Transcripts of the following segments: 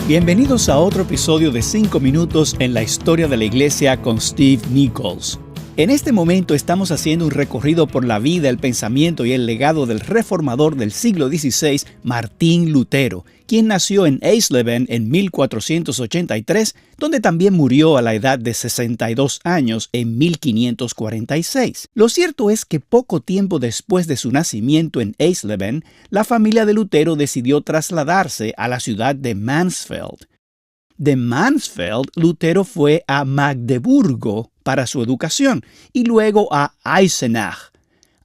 Bienvenidos a otro episodio de 5 minutos en la historia de la iglesia con Steve Nichols. En este momento estamos haciendo un recorrido por la vida, el pensamiento y el legado del reformador del siglo XVI, Martín Lutero, quien nació en Eisleben en 1483, donde también murió a la edad de 62 años en 1546. Lo cierto es que poco tiempo después de su nacimiento en Eisleben, la familia de Lutero decidió trasladarse a la ciudad de Mansfeld. De Mansfeld, Lutero fue a Magdeburgo para su educación y luego a Eisenach.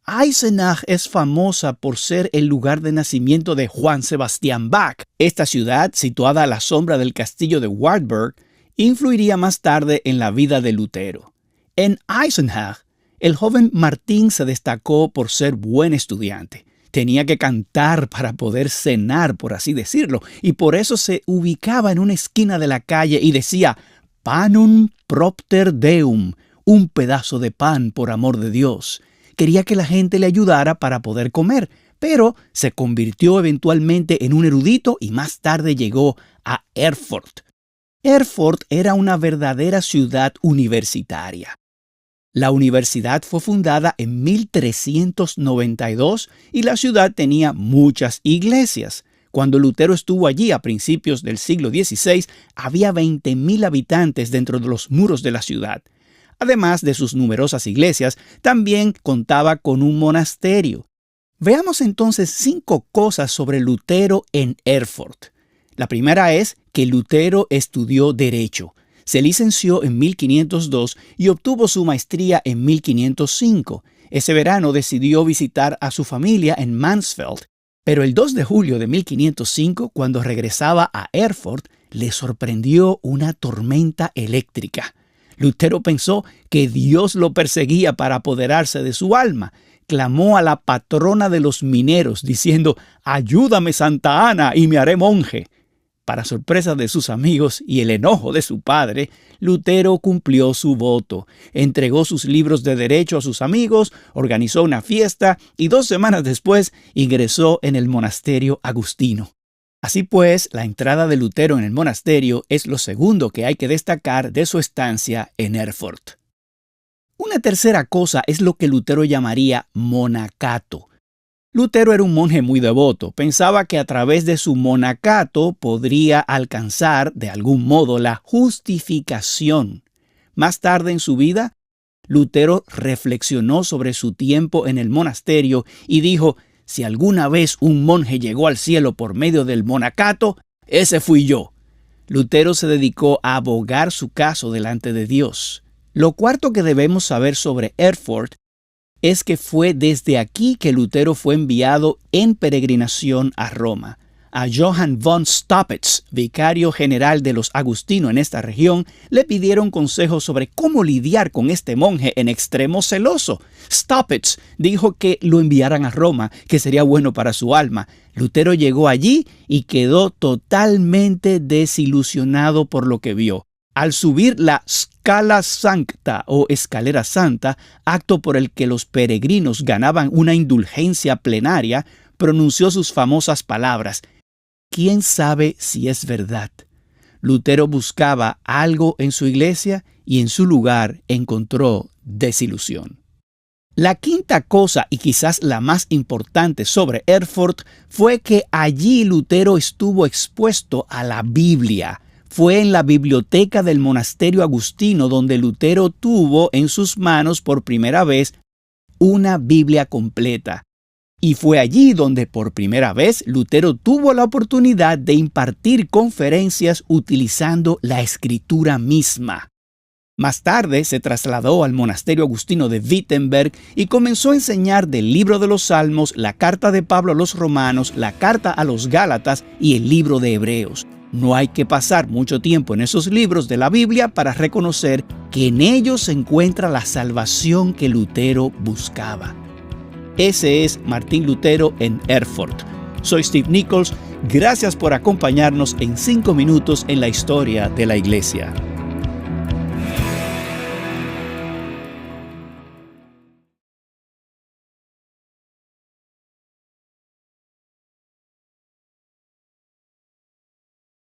Eisenach es famosa por ser el lugar de nacimiento de Juan Sebastián Bach. Esta ciudad, situada a la sombra del castillo de Wartburg, influiría más tarde en la vida de Lutero. En Eisenach, el joven Martín se destacó por ser buen estudiante. Tenía que cantar para poder cenar, por así decirlo, y por eso se ubicaba en una esquina de la calle y decía «Panum propter Deum», un pedazo de pan por amor de Dios. Quería que la gente le ayudara para poder comer, pero se convirtió eventualmente en un erudito y más tarde llegó a Erfurt. Erfurt era una verdadera ciudad universitaria. La universidad fue fundada en 1392 y la ciudad tenía muchas iglesias. Cuando Lutero estuvo allí a principios del siglo XVI, había 20,000 habitantes dentro de los muros de la ciudad. Además de sus numerosas iglesias, también contaba con un monasterio. Veamos entonces 5 cosas sobre Lutero en Erfurt. La primera es que Lutero estudió Derecho. Se licenció en 1502 y obtuvo su maestría en 1505. Ese verano decidió visitar a su familia en Mansfeld, pero el 2 de julio de 1505, cuando regresaba a Erfurt, le sorprendió una tormenta eléctrica. Lutero pensó que Dios lo perseguía para apoderarse de su alma. Clamó a la patrona de los mineros, diciendo, «Ayúdame, Santa Ana, y me haré monje». Para sorpresa de sus amigos y el enojo de su padre, Lutero cumplió su voto, entregó sus libros de derecho a sus amigos, organizó una fiesta y 2 semanas después ingresó en el monasterio agustino. Así pues, la entrada de Lutero en el monasterio es lo segundo que hay que destacar de su estancia en Erfurt. Una tercera cosa es lo que Lutero llamaría monacato. Lutero era un monje muy devoto. Pensaba que a través de su monacato podría alcanzar, de algún modo, la justificación. Más tarde en su vida, Lutero reflexionó sobre su tiempo en el monasterio y dijo, «Si alguna vez un monje llegó al cielo por medio del monacato, ese fui yo». Lutero se dedicó a abogar su caso delante de Dios. Lo cuarto que debemos saber sobre Erfurt es que fue desde aquí que Lutero fue enviado en peregrinación a Roma. A Johann von Staupitz, vicario general de los agustinos en esta región, le pidieron consejos sobre cómo lidiar con este monje en extremo celoso. Staupitz dijo que lo enviaran a Roma, que sería bueno para su alma. Lutero llegó allí y quedó totalmente desilusionado por lo que vio. Al subir la Scala Sancta o Escalera Santa, acto por el que los peregrinos ganaban una indulgencia plenaria, pronunció sus famosas palabras: «¿Quién sabe si es verdad?». Lutero buscaba algo en su iglesia y en su lugar encontró desilusión. La quinta cosa, y quizás la más importante sobre Erfurt, fue que allí Lutero estuvo expuesto a la Biblia. Fue en la biblioteca del monasterio agustino donde Lutero tuvo en sus manos por primera vez una Biblia completa. Y fue allí donde por primera vez Lutero tuvo la oportunidad de impartir conferencias utilizando la escritura misma. Más tarde se trasladó al monasterio agustino de Wittenberg y comenzó a enseñar del libro de los Salmos, la carta de Pablo a los Romanos, la carta a los Gálatas y el libro de Hebreos. No hay que pasar mucho tiempo en esos libros de la Biblia para reconocer que en ellos se encuentra la salvación que Lutero buscaba. Ese es Martín Lutero en Erfurt. Soy Steve Nichols. Gracias por acompañarnos en 5 minutos en la historia de la Iglesia.